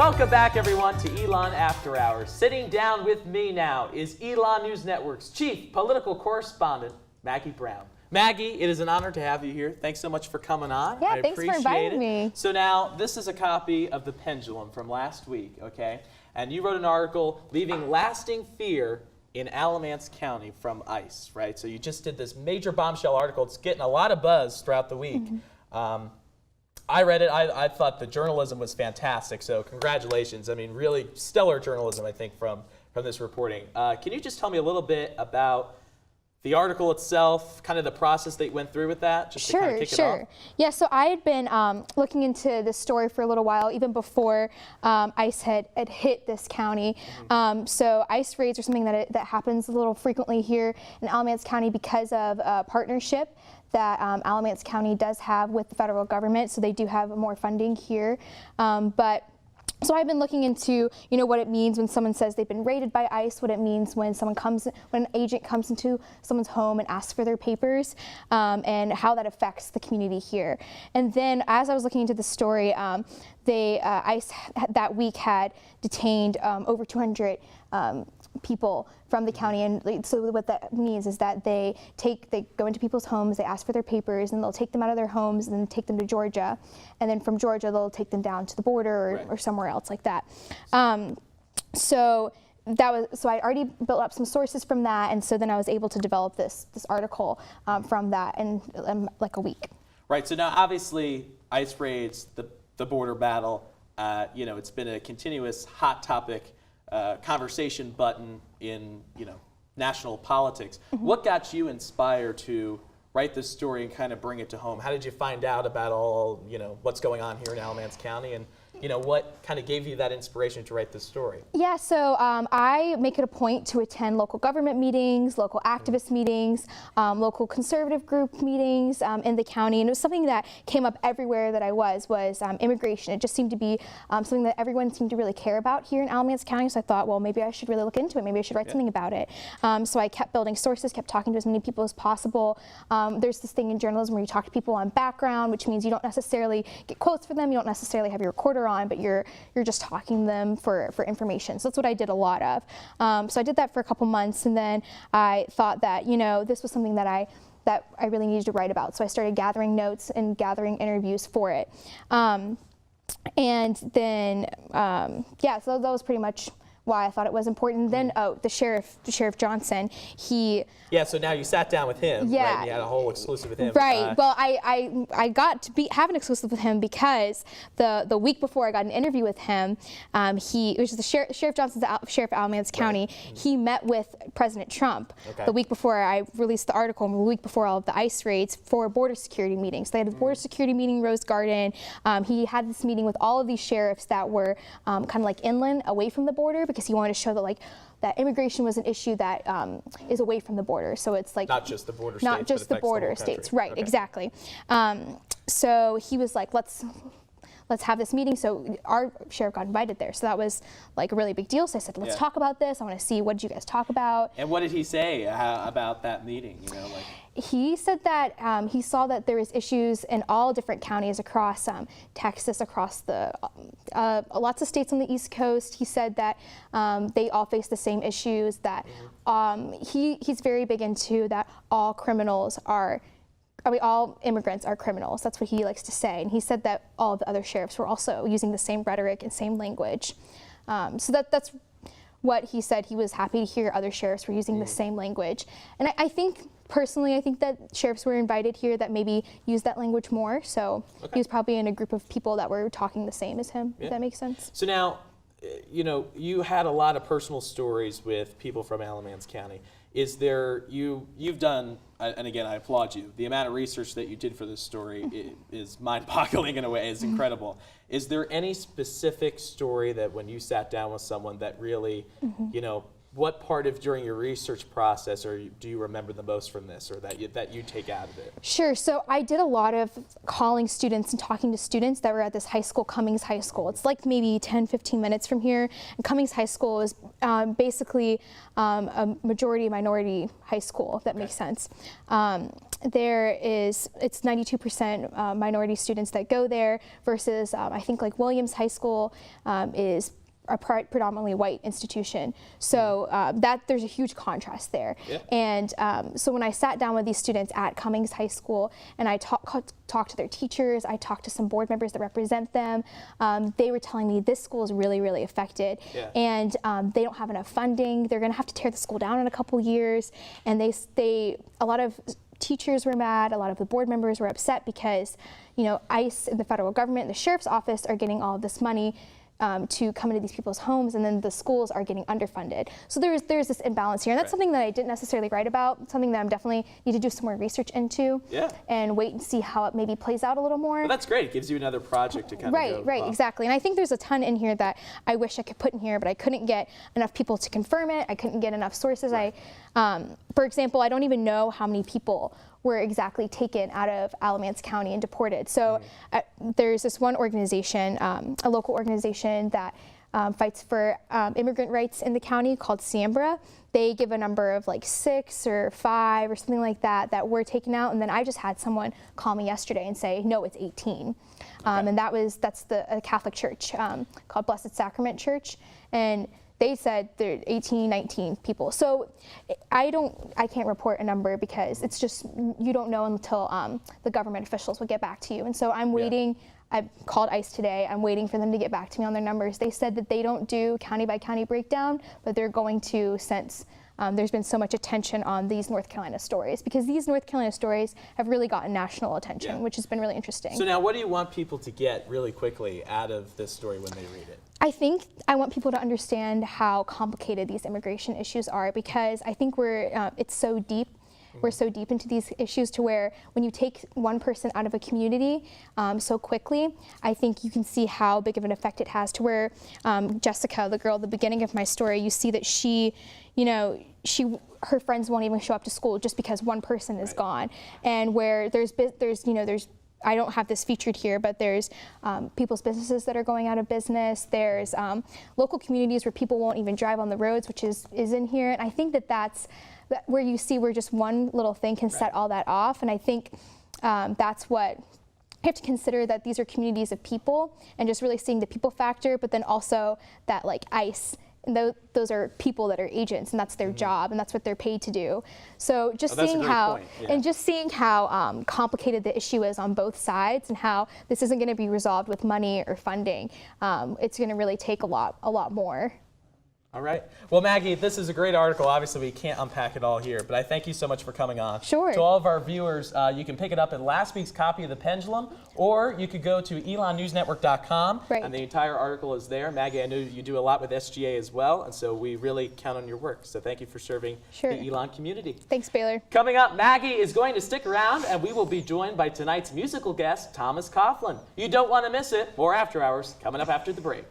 Welcome back, everyone, to Elon After Hours. Sitting down with me now is Elon News Network's chief political correspondent, Maggie Brown. Maggie, it is an honor to have you here. Thanks so much for coming on. Yeah, I thanks for appreciate inviting me. So now, this is a copy of the Pendulum from last week, okay? And you wrote an article, Leaving Lasting Fear in Alamance County from ICE, right? So you just did this major bombshell article. It's getting a lot of buzz throughout the week. I read it. I thought the journalism was fantastic, so congratulations. I mean, really stellar journalism, I think, from this reporting. Can you just tell me a little bit about the article itself, kind of the process that you went through with that, just to kind of kick it off? Yeah, so I had been looking into this story for a little while, even before ICE had hit this county. So ICE raids are something that happens a little frequently here in Alamance County because of a partnership that Alamance County does have with the federal government, so they do have more funding here. So I've been looking into, what it means when someone says they've been raided by ICE, what it means when an agent comes into someone's home and asks for their papers, and how that affects the community here. And then as I was looking into the story, ICE that week had detained over 200 people from the county, and so what that means is that they go into people's homes, they ask for their papers, and they'll take them out of their homes and then take them to Georgia, and then from Georgia they'll take them down to the border or somewhere else like that. So I already built up some sources from that, and so then I was able to develop this article from that in like a week. Right. So now obviously ICE raids, the border battle, it's been a continuous hot topic. Conversation button in national politics. What got you inspired to write this story and kind of bring it to home? How did you find out about all what's going on here in Alamance County, and what kind of gave you that inspiration to write this story? Yeah, so I make it a point to attend local government meetings, local activist meetings, local conservative group meetings in the county, and it was something that came up everywhere that I was immigration. It just seemed to be something that everyone seemed to really care about here in Alamance County, so I thought, well, maybe I should really look into it. Maybe I should write something about it. So I kept building sources, kept talking to as many people as possible. There's this thing in journalism where you talk to people on background, which means you don't necessarily get quotes for them, you don't necessarily have your recorder on, but you're just talking to them for information. So that's what I did a lot of. So I did that for a couple months, and then I thought that this was something that I really needed to write about. So I started gathering notes and gathering interviews for it. And then so that was pretty much why I thought it was important. Then, the Sheriff Johnson, he... Yeah, so now you sat down with him, right? And you had a whole exclusive with him. Right, well, I got to have an exclusive with him because the week before I got an interview with him, which is the Sheriff Johnson's Sheriff of Alamance County, he met with President Trump the week before I released the article, and the week before all of the ICE raids for border security meetings. So they had a border security meeting in Rose Garden. He had this meeting with all of these sheriffs that were kind of like inland, away from the border, because he wanted to show that that immigration was an issue that is away from the border. So it's like not just the border states, not just the border states, right? Okay. Exactly. So he was like, let's have this meeting. So our sheriff got invited there. So that was like a really big deal. So I said, let's talk about this. I want to see, what did you guys talk about? And what did he say about that meeting? He said that he saw that there was issues in all different counties across Texas, across the lots of states on the East Coast. He said that they all face the same issues, that he's very big into that all immigrants are criminals. That's what he likes to say. And he said that all the other sheriffs were also using the same rhetoric and same language. So that's what he said. He was happy to hear other sheriffs were using the same language. And I think, personally, I think that sheriffs were invited here that maybe use that language more. So he was probably in a group of people that were talking the same as him, if that makes sense. So now, you had a lot of personal stories with people from Alamance County. Is there, you've done, and again, I applaud you, the amount of research that you did for this story is mind-boggling in a way, it's incredible. Is there any specific story that when you sat down with someone that really, what part of during your research process do you remember the most from this, or that you take out of it? Sure. So I did a lot of calling students and talking to students that were at this high school, Cummings High School. It's like maybe 10, 15 minutes from here. And Cummings High School is basically a majority minority high school, if that makes sense. It's 92% minority students that go there versus I think like Williams High School is a predominantly white institution. So there's a huge contrast there. Yeah. And so when I sat down with these students at Cummings High School and I talked to their teachers, I talked to some board members that represent them, they were telling me this school is really, really affected. Yeah. And they don't have enough funding. They're gonna have to tear the school down in a couple years. And a lot of teachers were mad, a lot of the board members were upset because, you know, ICE and the federal government and the sheriff's office are getting all of this money to come into these people's homes, and then the schools are getting underfunded. So there's this imbalance here, and that's something that I didn't necessarily write about, something that I'm definitely need to do some more research into, and wait and see how it maybe plays out a little more. Well, that's great. It gives you another project to kind of go. Right, exactly. And I think there's a ton in here that I wish I could put in here, but I couldn't get enough people to confirm it. I couldn't get enough sources. Right. For example, I don't even know how many people were exactly taken out of Alamance County and deported. So there's this one organization, a local organization that fights for immigrant rights in the county called Sambra. They give a number of like 6 or 5 or something like that were taken out. And then I just had someone call me yesterday and say, no, it's 18. And that's a Catholic church called Blessed Sacrament Church. And they said there are 18, 19 people. So I can't report a number because it's just, you don't know until the government officials will get back to you. And so I'm waiting. I called ICE today. I'm waiting for them to get back to me on their numbers. They said that they don't do county by county breakdown, but they're going to since there's been so much attention on these North Carolina stories, because these North Carolina stories have really gotten national attention, which has been really interesting. So now what do you want people to get really quickly out of this story when they read it? I think I want people to understand how complicated these immigration issues are, because I think it's so deep. We're so deep into these issues to where when you take one person out of a community so quickly, I think you can see how big of an effect it has, to where Jessica, the girl at the beginning of my story, you see that her friends won't even show up to school just because one person is gone. And where there's I don't have this featured here, but there's people's businesses that are going out of business. There's local communities where people won't even drive on the roads, which is in here. And I think that's where you see where just one little thing can set all that off. And I think that's what you have to consider, that these are communities of people, and just really seeing the people factor, but then also that like ICE, and those are people that are agents, and that's their job, and that's what they're paid to do. So just seeing how complicated the issue is on both sides, and how this isn't going to be resolved with money or funding. It's going to really take a lot more. All right. Well, Maggie, this is a great article. Obviously, we can't unpack it all here, but I thank you so much for coming on. Sure. To all of our viewers, you can pick it up in last week's copy of the Pendulum, or you could go to elonnewsnetwork.com, and the entire article is there. Maggie, I know you do a lot with SGA as well, and so we really count on your work. So thank you for serving the Elon community. Thanks, Baylor. Coming up, Maggie is going to stick around, and we will be joined by tonight's musical guest, Thomas Coughlin. You don't want to miss it. More After Hours coming up after the break.